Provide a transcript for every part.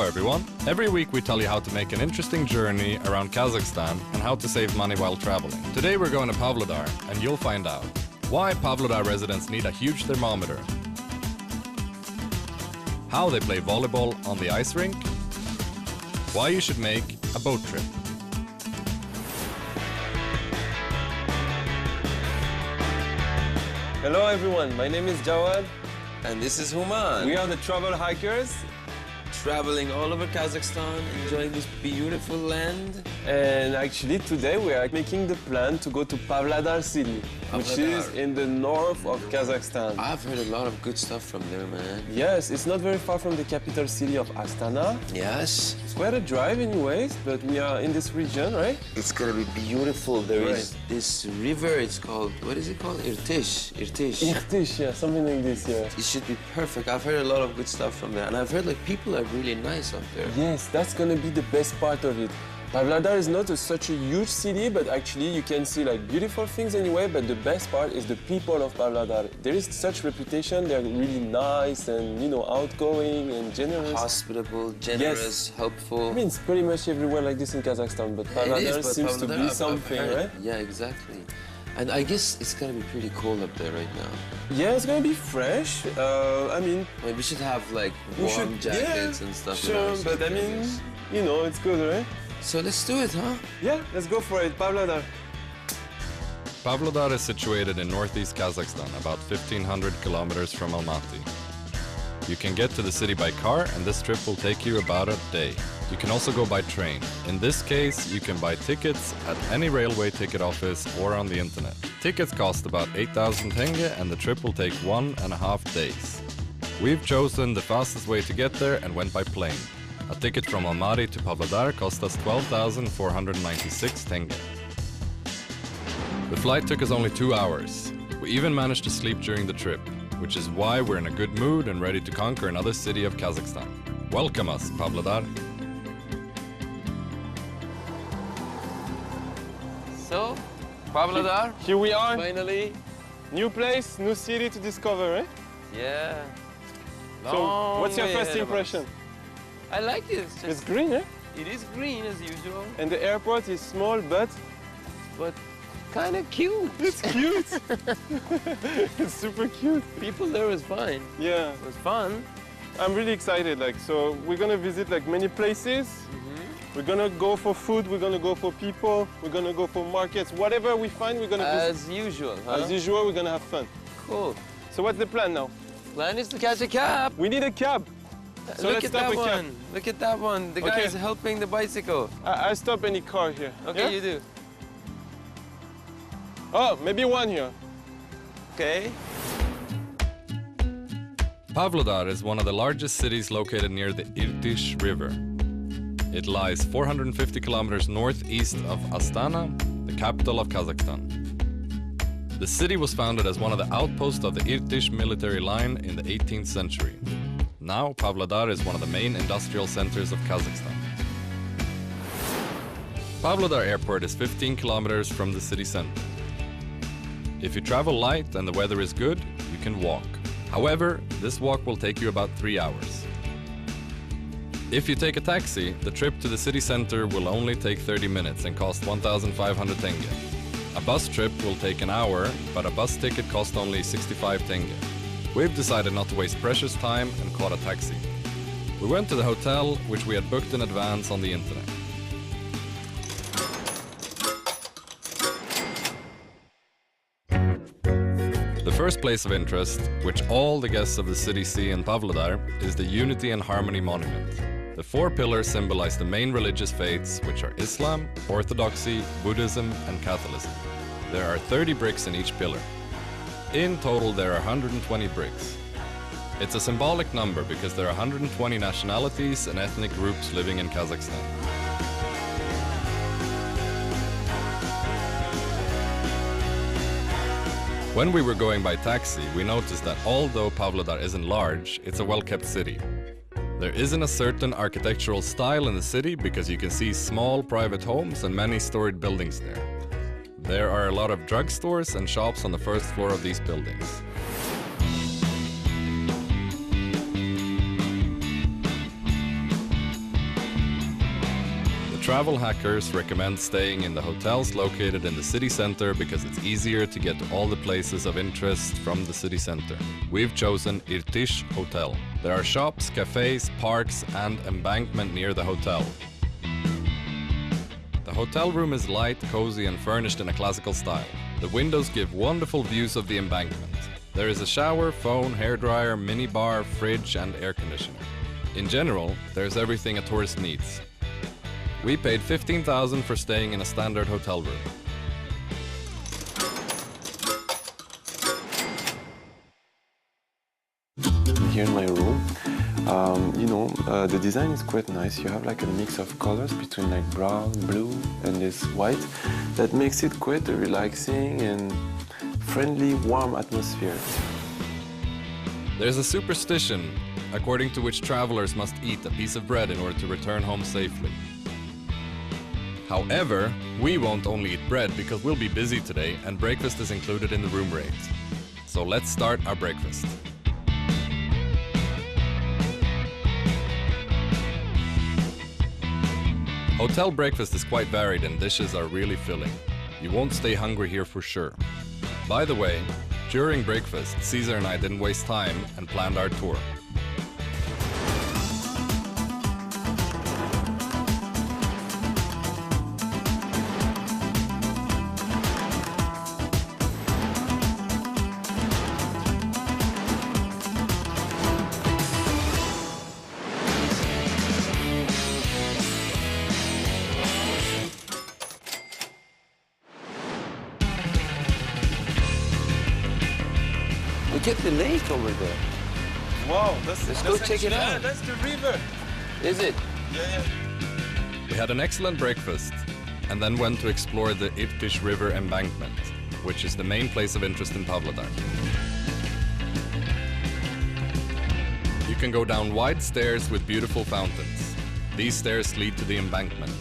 Aloha everyone! Every week we tell you how to make an interesting journey around Kazakhstan and how to save money while traveling. Today we're going to Pavlodar and you'll find out why Pavlodar residents need a huge thermometer, how they play volleyball on the ice rink, why you should make a boat trip. Hello everyone, my name is Jawad. And this is Human. We are the travel hikers. Traveling all over Kazakhstan, enjoying this beautiful land. And actually today we are making the plan to go to Pavlodar city, which is in the north of Kazakhstan. I've heard a lot of good stuff from there, man. Yes, it's not very far from the capital city of Astana. Yes. It's quite a drive anyways, but we are in this region, right? It's gonna be beautiful. There is this river, it's called, what is it called? Irtish. Irtish, yeah, something like this, yeah. It should be perfect. I've heard a lot of good stuff from there. And I've heard like people are really nice up there. Yes, that's gonna be the best part of it. Pavlodar is not such a huge city, but actually you can see like beautiful things anyway, but the best part is the people of Pavlodar. There is such reputation, they're really nice and, you know, outgoing and generous. Hospitable, generous, helpful. I mean, it's pretty much everywhere like this in Kazakhstan, but Pavlodar seems to be something, right? Yeah, exactly. And I guess it's gonna be pretty cold up there right now. Yeah, it's gonna be fresh. I mean, we should have like warm jackets and stuff. Sure, but I mean, you know, it's good, right? So let's do it, huh? Yeah, let's go for it, Pavlodar. Pavlodar is situated in northeast Kazakhstan, about 1,500 kilometers from Almaty. You can get to the city by car, and this trip will take you about a day. You can also go by train. In this case, you can buy tickets at any railway ticket office or on the internet. Tickets cost about 8,000 tenge and the trip will take 1.5 days. We've chosen the fastest way to get there and went by plane. A ticket from Almaty to Pavlodar cost us 12,496 tenge. The flight took us only 2 hours. We even managed to sleep during the trip, which is why we're in a good mood and ready to conquer another city of Kazakhstan. Welcome us, Pavlodar. So, Pavlodar. Here we are. Finally. New place, new city to discover, right? Yeah. So, what's your first impression? I like it. It's green, eh? It is green as usual. And the airport is small, but kind of cute. It's cute. It's super cute. People there is fine. Yeah. It was fun. I'm really excited. Like, so we're gonna visit like many places. We're gonna go for food. We're gonna go for people. We're gonna go for markets. Whatever we find, we're gonna visit. As usual, huh? As usual, we're gonna have fun. Cool. So what's the plan now? Plan is to catch a cab. We need a cab. So Look let's at stop that a cab. one. Look at that one. The guy is helping the bicycle. I stop any car here. Okay, yeah? you do. Oh, maybe one here. Okay. Pavlodar is one of the largest cities located near the Irtish River. It lies 450 kilometers northeast of Astana, the capital of Kazakhstan. The city was founded as one of the outposts of the Irtish military line in the 18th century. Now, Pavlodar is one of the main industrial centers of Kazakhstan. Pavlodar Airport is 15 kilometers from the city center. If you travel light and the weather is good, you can walk. However, this walk will take you about 3 hours. If you take a taxi, the trip to the city center will only take 30 minutes and cost 1,500 tenge. A bus trip will take an hour, but a bus ticket costs only 65 tenge. We've decided not to waste precious time and caught a taxi. We went to the hotel, which we had booked in advance on the internet. The first place of interest, which all the guests of the city see in Pavlodar, is the Unity and Harmony Monument. The 4 pillars symbolize the main religious faiths, which are Islam, Orthodoxy, Buddhism, and Catholicism. There are 30 bricks in each pillar. In total, there are 120 bricks. It's a symbolic number because there are 120 nationalities and ethnic groups living in Kazakhstan. When we were going by taxi, we noticed that although Pavlodar isn't large, it's a well-kept city. There isn't a certain architectural style in the city because you can see small private homes and many storied buildings there. There are a lot of drugstores and shops on the first floor of these buildings. travel hackers recommend staying in the hotels located in the city center because it's easier to get to all the places of interest from the city center. We've chosen Irtish Hotel. There are shops, cafes, parks, and embankment near the hotel. The hotel room is light, cozy, and furnished in a classical style. The windows give wonderful views of the embankment. There is a shower, phone, hairdryer, minibar, fridge, and air conditioner. In general, there's everything a tourist needs. We paid 15,000 for staying in a standard hotel room. Here in my room, the design is quite nice. You have like a mix of colors between like brown, blue, and this white. That makes it quite a relaxing and friendly, warm atmosphere. There's a superstition according to which travelers must eat a piece of bread in order to return home safely. However, we won't only eat bread because we'll be busy today and breakfast is included in the room rate. So let's start our breakfast. Hotel breakfast is quite varied and dishes are really filling. You won't stay hungry here for sure. By the way, during breakfast, Caesar and I didn't waste time and planned our tour. Look at the lake over there. Wow, Let's go check it out. Yeah, that's the river. Is it? Yeah. We had an excellent breakfast and then went to explore the Irtish River embankment, which is the main place of interest in Pavlodar. You can go down wide stairs with beautiful fountains. These stairs lead to the embankment.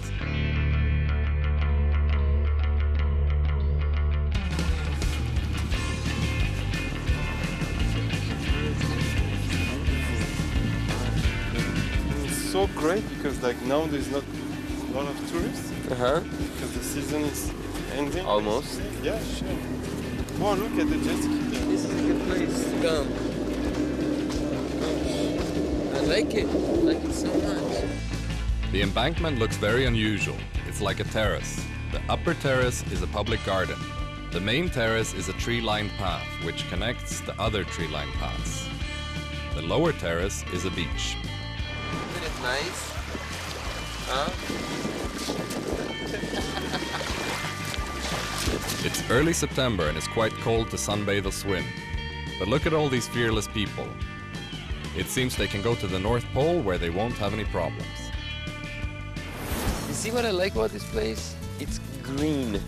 So great because like now there's not a lot of tourists because the season is ending. Almost. Yeah, sure. Oh, look at the jet ski there. This is a good place to come. I like it so much. The embankment looks very unusual. It's like a terrace. The upper terrace is a public garden. The main terrace is a tree-lined path which connects the other tree-lined paths. The lower terrace is a beach. Isn't it nice? Huh? It's early September and it's quite cold to sunbathe or swim. But look at all these fearless people. It seems they can go to the North Pole where they won't have any problems. You see what I like about this place? It's green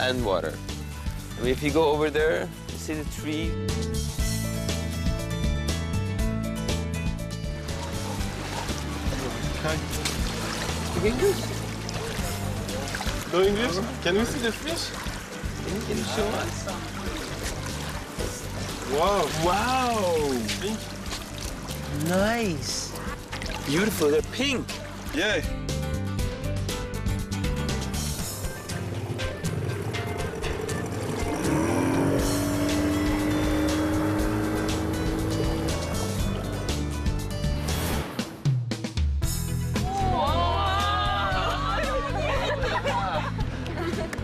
and water. I mean, if you go over there, you see the tree. Hi. Speak English? No English? Can we see the fish? Can you show us? Wow. Wow! Pink. Nice! Beautiful, they're pink. Yeah.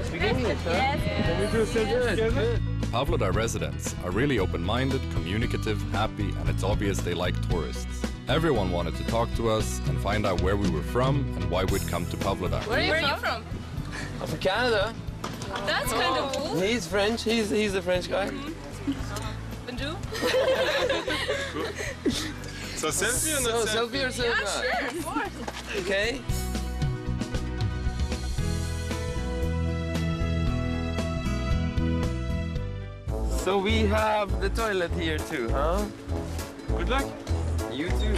Speak English, huh? Can we do a selfie together? Pavlodar residents are really open-minded, communicative, happy, and it's obvious they like tourists. Everyone wanted to talk to us and find out where we were from and why we'd come to Pavlodar. Where are you from? I'm from Canada. That's kind of cool. He's French. He's the French guy. Bonjour. So selfie or So not selfie? selfie or selfie? Yeah, sure, of course. Okay. So we have the toilet here too, huh? Good luck. You too.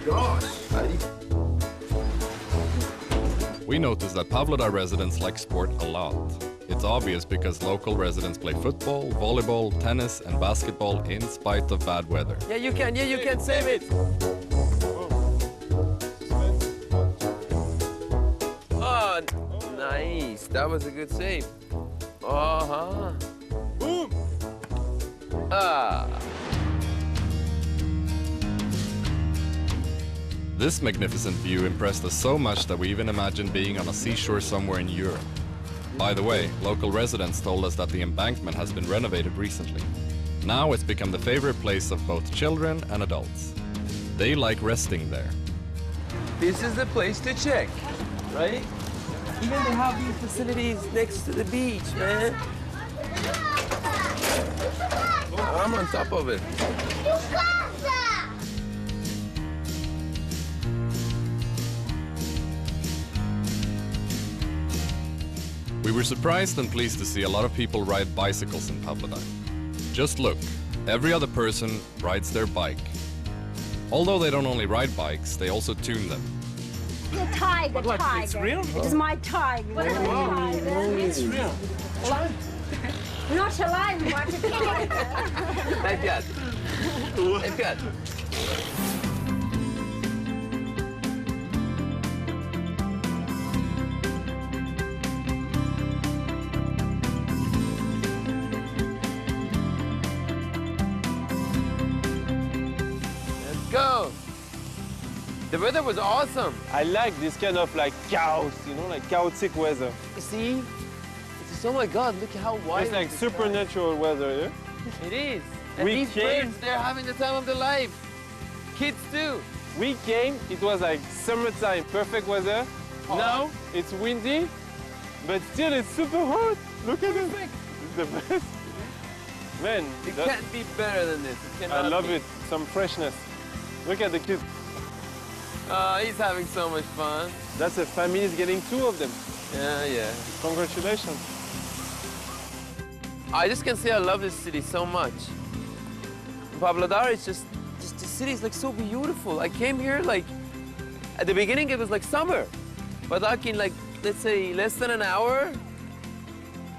Gosh. We noticed that Pavlodar residents like sport a lot. It's obvious because local residents play football, volleyball, tennis, and basketball in spite of bad weather. Yeah, you can save it. Nice. That was a good save. Uh-huh. Boom! Ah. This magnificent view impressed us so much that we even imagined being on a seashore somewhere in Europe. By the way, local residents told us that the embankment has been renovated recently. Now it's become the favorite place of both children and adults. They like resting there. This is the place to check, right? Even they have these facilities next to the beach, man. Oh, I'm on top of it. We were surprised and pleased to see a lot of people ride bicycles in Pavlodar. Just look, every other person rides their bike. Although they don't only ride bikes, they also tune them. The tiger, What? tiger. It's real? It's my tiger. It's real. Not alive, but a tiger. Ripyat. Ripyat. Let's go. The weather was awesome. I like this kind of like chaos, you know, like chaotic weather. You see? It's, oh my God, look how wide. It's like the sky. supernatural weather, yeah? It is. And We these came- birds, they're having the time of their life. Kids too. We came, it was like summertime, perfect weather. Hot. Now it's windy, but still it's super hot. Look at it. It's the best. Man, It that- can't be better than this. It I cannot love be. it. Some freshness. Look at the kids. He's having so much fun. That's a family is getting 2 of them. Yeah, yeah. Congratulations. I just can say I love this city so much. Pavlodar is just the city is like so beautiful. I came here like, at the beginning it was like summer. But like in like, let's say less than an hour,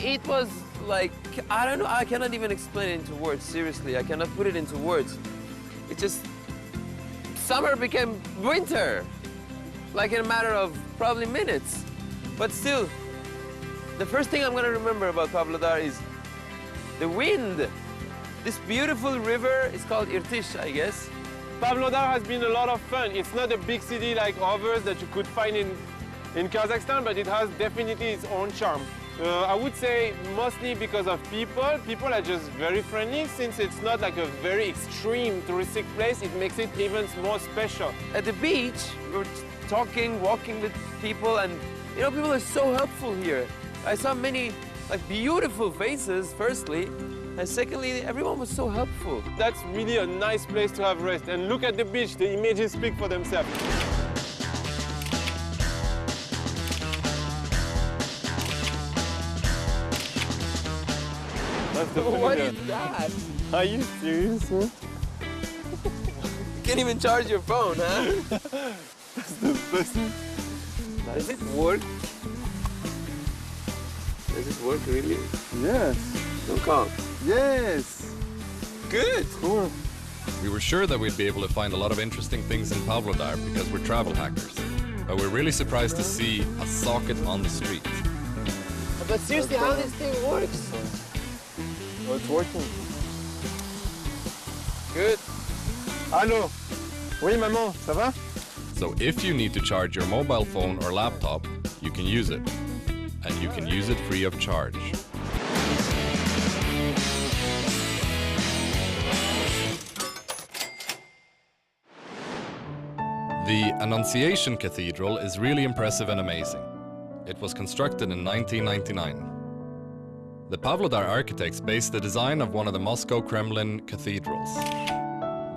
it was like, I don't know, I cannot even explain it into words, seriously. I cannot put it into words. It just, summer became winter. Like in a matter of probably minutes. But still, the first thing I'm gonna remember about Pavlodar is the wind. This beautiful river is called Irtish, I guess. Pavlodar has been a lot of fun. It's not a big city like others that you could find in Kazakhstan, but it has definitely its own charm. I would say mostly because of people. People are just very friendly. Since it's not like a very extreme touristic place, it makes it even more special. At the beach, we were talking, walking with people, and you know, people are so helpful here. I saw many like beautiful faces, firstly, and secondly, everyone was so helpful. That's really a nice place to have rest. And look at the beach, the images speak for themselves. That's the What figure. is that? Are you serious, huh? You can't even charge your phone, huh? That's the best. Does it work? Does it work really? Yes. Don't come. Yes. Good. Cool. We were sure that we'd be able to find a lot of interesting things in Pavlodar because we're travel hackers. But we're really surprised to see a socket on the street. But seriously, how this thing works? Oh, it's working. Good. Allô? Oui, maman, ça va? So if you need to charge your mobile phone or laptop, you can use it. And you can use it free of charge. The Annunciation Cathedral is really impressive and amazing. It was constructed in 1999. The Pavlodar architects based the design of one of the Moscow Kremlin cathedrals.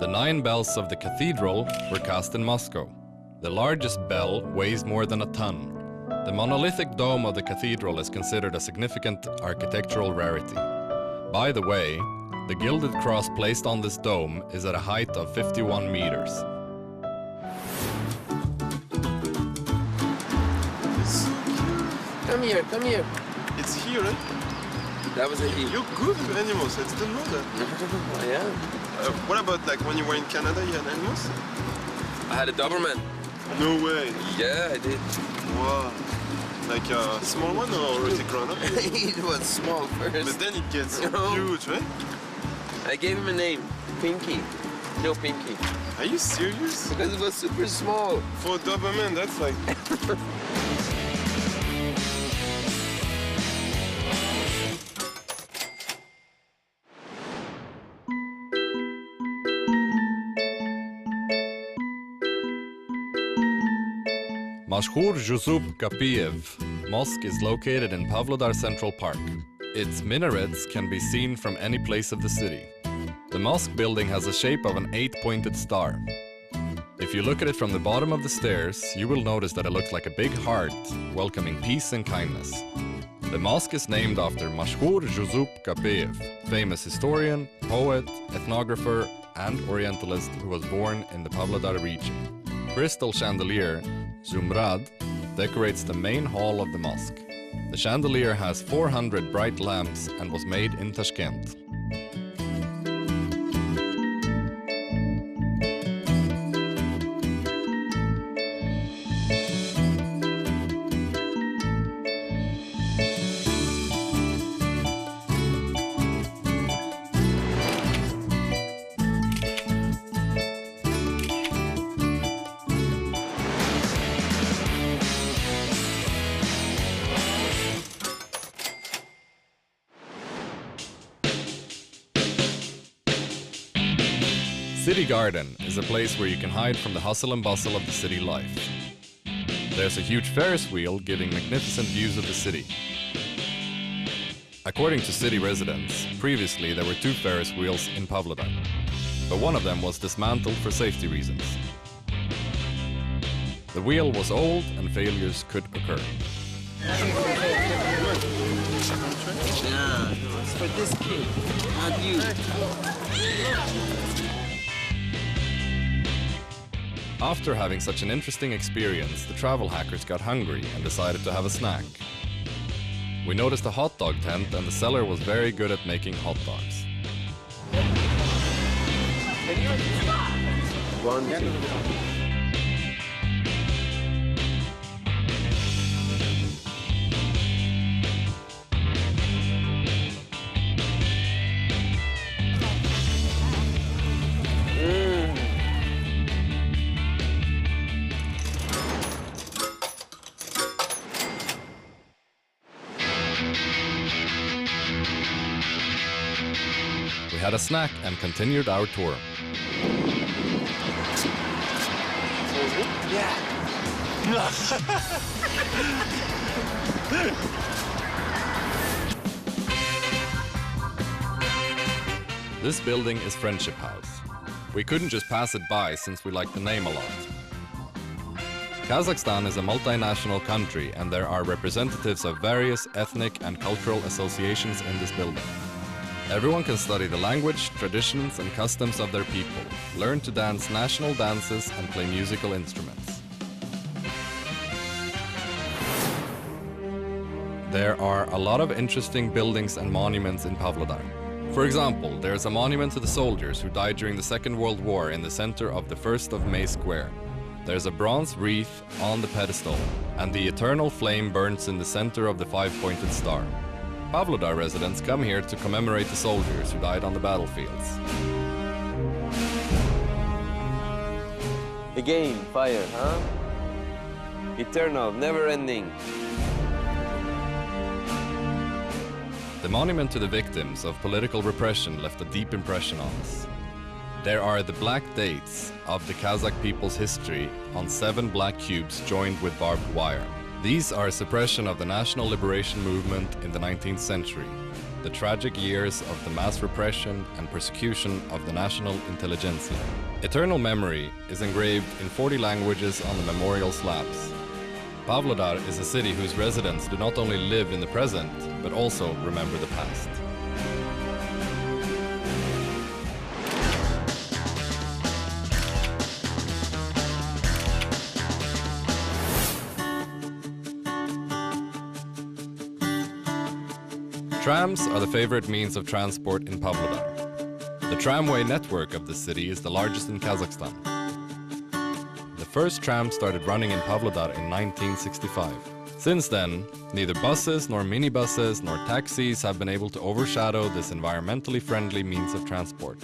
The 9 bells of the cathedral were cast in Moscow. The largest bell weighs more than a ton. The monolithic dome of the cathedral is considered a significant architectural rarity. By the way, the gilded cross placed on this dome is at a height of 51 meters. Come here, come here. It's here, eh? That was a he. You're good with animals, I didn't know that. Oh, yeah. What about like when you were in Canada, you had animals? I had a Doberman. No way. Yeah, I did. Wow. Like a small one or roti crana? It was small But first. then it gets No. huge, right? I gave him a name, Pinky. No Pinky. Are you serious? Because it was super small. For Doberman, that's like... Mashhur Juzub Kapiev Mosque is located in Pavlodar Central Park. Its minarets can be seen from any place of the city. The mosque building has the shape of an 8-pointed star. If you look at it from the bottom of the stairs, you will notice that it looks like a big heart, welcoming peace and kindness. The mosque is named after Mashhur Juzub Kapiev, famous historian, poet, ethnographer, and Orientalist who was born in the Pavlodar region. Crystal chandelier, Zumrad, decorates the main hall of the mosque. The chandelier has 400 bright lamps and was made in Tashkent. City Garden is a place where you can hide from the hustle and bustle of the city life. There's a huge Ferris wheel giving magnificent views of the city. According to city residents, previously there were 2 Ferris wheels in Pavlodar, but one of them was dismantled for safety reasons. The wheel was old and failures could occur. Yeah, it's for this kid, not you. After having such an interesting experience, the travel hackers got hungry and decided to have a snack. We noticed a hot dog tent and the seller was very good at making hot dogs. One, two. We had a snack and continued our tour. This building is Friendship House. We couldn't just pass it by since we like the name a lot. Kazakhstan is a multinational country and there are representatives of various ethnic and cultural associations in this building. Everyone can study the language, traditions and customs of their people, learn to dance national dances and play musical instruments. There are a lot of interesting buildings and monuments in Pavlodar. For example, there is a monument to the soldiers who died during the Second World War in the center of the 1st of May Square. There's a bronze wreath on the pedestal, and the eternal flame burns in the center of the 5-pointed star. Pavlodar residents come here to commemorate the soldiers who died on the battlefields. Again, fire, huh? Eternal, never-ending. The monument to the victims of political repression left a deep impression on us. There are the black dates of the Kazakh people's history on 7 black cubes joined with barbed wire. These are a suppression of the national liberation movement in the 19th century, the tragic years of the mass repression and persecution of the national intelligentsia. Eternal memory is engraved in 40 languages on the memorial slabs. Pavlodar is a city whose residents do not only live in the present, but also remember the past. Trams are the favorite means of transport in Pavlodar. The tramway network of the city is the largest in Kazakhstan. The first tram started running in Pavlodar in 1965. Since then, neither buses nor minibuses nor taxis have been able to overshadow this environmentally friendly means of transport.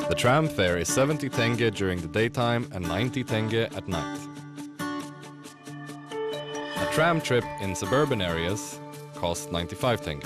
The tram fare is 70 tenge during the daytime and 90 tenge at night. A tram trip in suburban areas costs 95 tenge.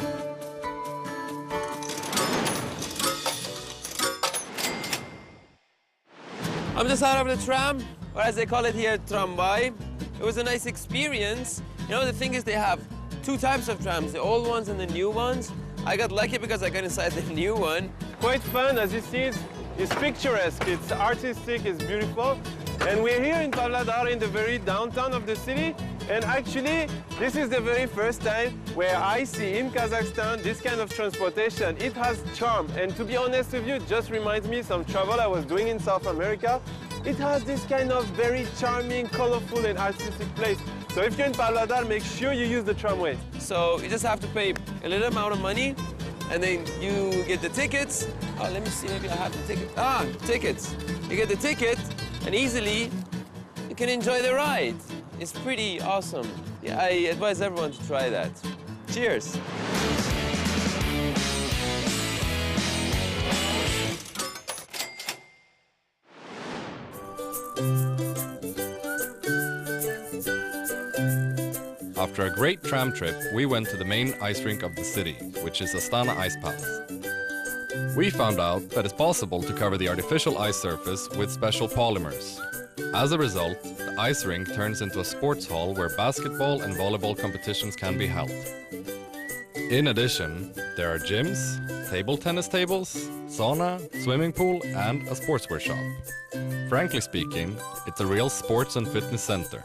I'm just out of the tram, or as they call it here, tramway. It was a nice experience. You know, the thing is they have two types of trams, the old ones and the new ones. I got lucky because I got inside the new one. Quite fun, as you see, it's picturesque, it's artistic, it's beautiful. And we're here in Pavlodar in the very downtown of the city. And actually, this is the very first time where I see in Kazakhstan this kind of transportation. It has charm. And to be honest with you, it just reminds me some travel I was doing in South America. It has this kind of very charming, colorful and artistic place. So if you're in Pavlodar, make sure you use the tramway. So you just have to pay a little amount of money and then you get the tickets. Oh, let me see, maybe I have the ticket. Ah, tickets. You get the ticket and easily you can enjoy the ride. It's pretty awesome. Yeah, I advise everyone to try that. Cheers. After a great tram trip, we went to the main ice rink of the city, which is Astana Ice Palace. We found out that it's possible to cover the artificial ice surface with special polymers. As a result, the ice rink turns into a sports hall where basketball and volleyball competitions can be held. In addition, there are gyms, table tennis tables, sauna, swimming pool, and a sportswear shop. Frankly speaking, it's a real sports and fitness center.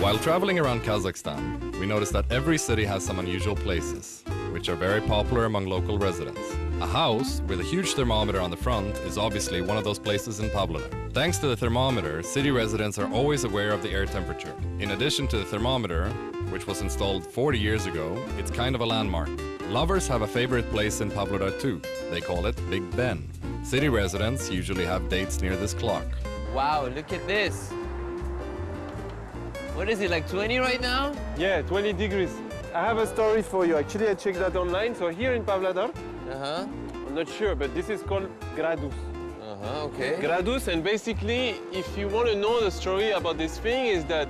While traveling around Kazakhstan, we noticed that every city has some unusual places, which are very popular among local residents. A house with a huge thermometer on the front is obviously one of those places in Pavlodar. Thanks to the thermometer, city residents are always aware of the air temperature. In addition to the thermometer, which was installed 40 years ago, it's kind of a landmark. Lovers have a favorite place in Pavlodar too. They call it Big Ben. City residents usually have dates near this clock. Wow, look at this. What is it, like 20 right now? Yeah, 20 degrees. I have a story for you. Actually, I checked that online. So here in Pavlodar, I'm not sure, but this is called Gradus. Okay. Gradus, and basically, if you want to know the story about this thing, is that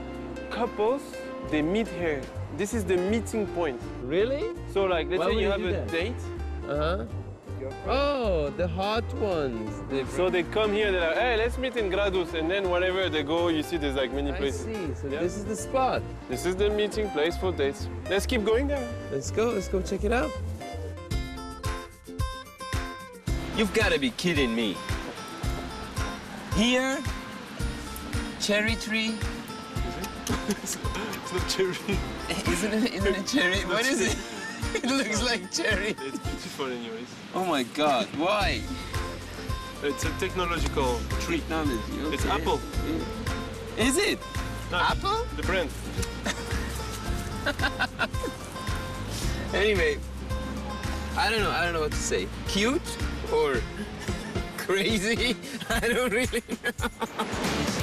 couples, they meet here. This is the meeting point. Really? So like, let's Why say would you you have do a that? date. Oh, the hot ones. So they come here, they're like, hey, let's meet in Gradus. And then wherever they go, you see there's like many I places. see. So Yeah. this is the spot. This is the meeting place for dates. Let's keep going there. Let's go check it out. You've got to be kidding me. Here, cherry tree. It's not cherry. Isn't it cherry? What is it? It looks like cherry. It's beautiful anyways. Oh my God, why? It's a technological tree. Technology, okay. It's apple. Is it? No, Apple? The brand. Anyway, I don't know what to say. Cute or crazy? I don't really know.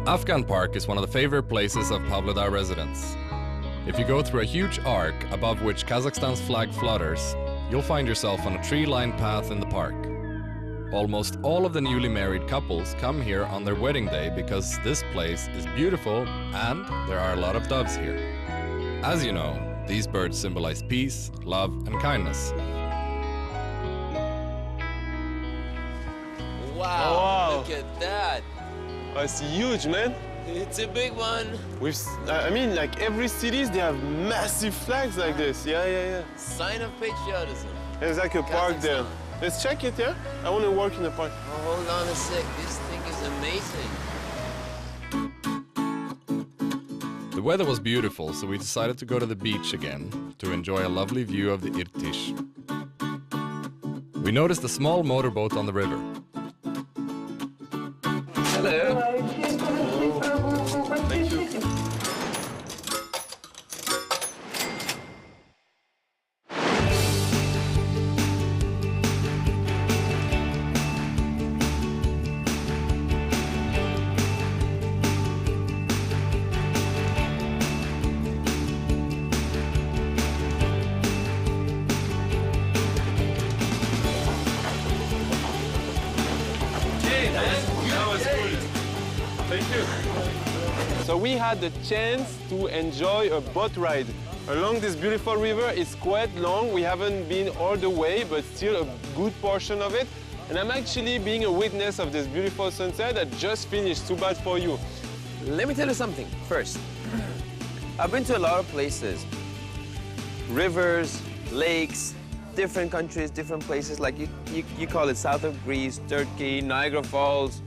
Afghan Park is one of the favorite places of Pavlodar residents. If you go through a huge arc above which Kazakhstan's flag flutters, you'll find yourself on a tree-lined path in the park. Almost all of the newly married couples come here on their wedding day because this place is beautiful and there are a lot of doves here. As you know, these birds symbolize peace, love, and kindness. Wow, Wow. look at that. Oh, it's huge, man. It's a big one. I mean, like every cities, they have massive flags like this. Yeah. Sign of patriotism. There's like a park there. Kazakhstan. Let's check it, yeah? I want to work in the park. Oh, hold on a sec. This thing is amazing. The weather was beautiful, so we decided to go to the beach again to enjoy a lovely view of the Irtish. We noticed a small motorboat on the river. Hello. Thank you. So we had the chance to enjoy a boat ride along this beautiful river. It's quite long. We haven't been all the way, but still a good portion of it. And I'm actually being a witness of this beautiful sunset that just finished. Too bad for you. Let me tell you something first. I've been to a lot of places. Rivers, lakes, different countries, different places. Like you call it south of Greece, Turkey, Niagara Falls.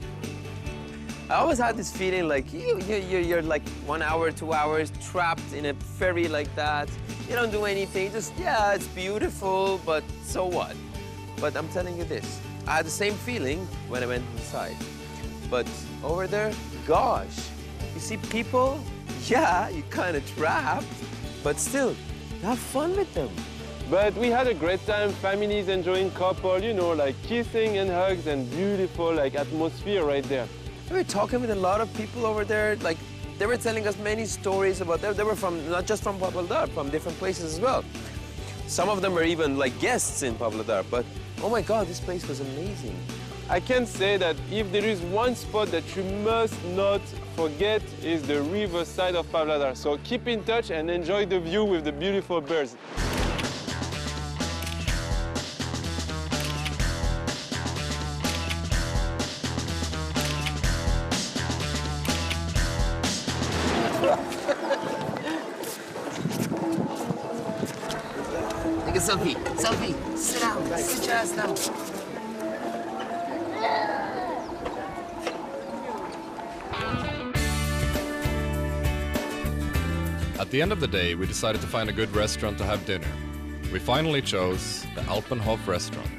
I always had this feeling like you're like 1 hour, 2 hours trapped in a ferry like that. You don't do anything, just, yeah, it's beautiful, but so what? But I'm telling you this, I had the same feeling when I went inside. But over there, gosh, you see people, yeah, you're kind of trapped, but still, have fun with them. But we had a great time, families enjoying couple, you know, like kissing and hugs and beautiful like atmosphere right there. We were talking with a lot of people over there, like they were telling us many stories about them. They were from, not just from Pavlodar, from different places as well. Some of them were even like guests in Pavlodar, but oh my God, this place was amazing. I can say that if there is one spot that you must not forget is the river side of Pavlodar. So keep in touch and enjoy the view with the beautiful birds. Take a selfie, selfie, sit down, sit your ass down. At the end of the day, we decided to find a good restaurant to have dinner. We finally chose the Alpenhof restaurant.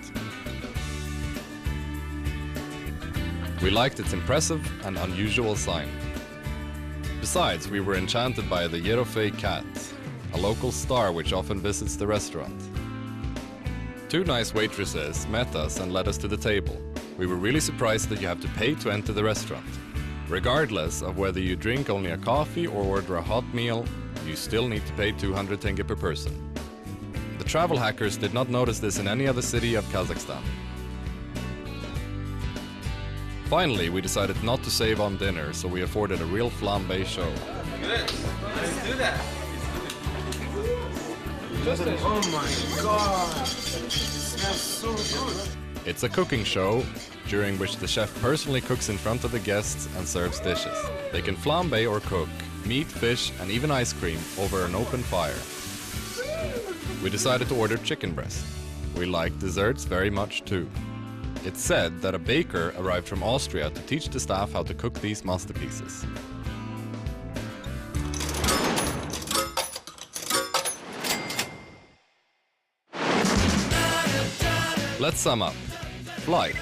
We liked its impressive and unusual sign. Besides, we were enchanted by the Joly cat, a local star which often visits the restaurant. Two nice waitresses met us and led us to the table. We were really surprised that you have to pay to enter the restaurant. Regardless of whether you drink only a coffee or order a hot meal, you still need to pay 200 tenge per person. The travel hackers did not notice this in any other city of Kazakhstan. Finally, we decided not to save on dinner, so we afforded a real flambe show. Good, let's do that. Oh my God! It smells so good. It's a cooking show, during which the chef personally cooks in front of the guests and serves dishes. They can flambe or cook meat, fish, and even ice cream over an open fire. We decided to order chicken breast. We like desserts very much too. It's said that a baker arrived from Austria to teach the staff how to cook these masterpieces. Let's sum up. Flight,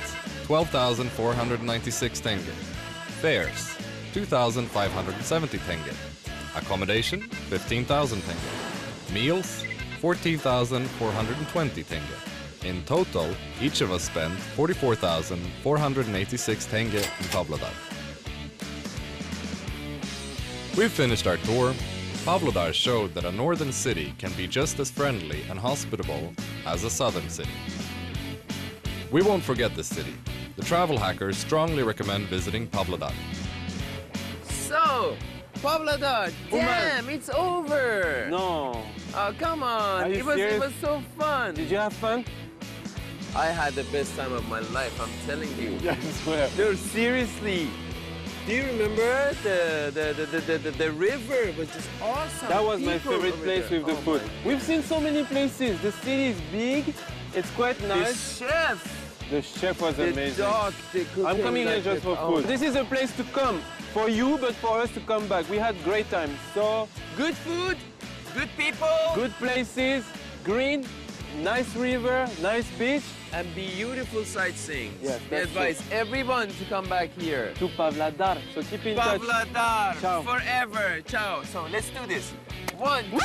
12,496 tenge. Fares, 2,570 tenge. Accommodation, 15,000 tenge. Meals, 14,420 tenge. In total, each of us spent 44,486 tenge in Pavlodar. We've finished our tour. Pavlodar showed that a northern city can be just as friendly and hospitable as a southern city. We won't forget this city. The travel hackers strongly recommend visiting Pavlodar. So, Pavlodar, damn, it's over. No. Oh, come on. Are you It was serious? so fun. Did you have fun? I had the best time of my life, I'm telling you. Yeah, I swear. No, seriously. Do you remember the river? It was just awesome. That was my People favorite over place there. with the Oh food. my. We've seen so many places. The city is big. It's quite The nice. chef, The chef was the amazing. dog, the cooking. I'm coming here like just for that. food. Oh. This is a place to come for you, but for us to come back. We had great time. So Good food, good people, good places, green, nice river, nice beach. and beautiful sightseeing. Yes, We that's advise everyone to come back here. To Pavlodar. So keep in touch. Pavlodar, Ciao. forever. Ciao. So let's do this. 1, 2,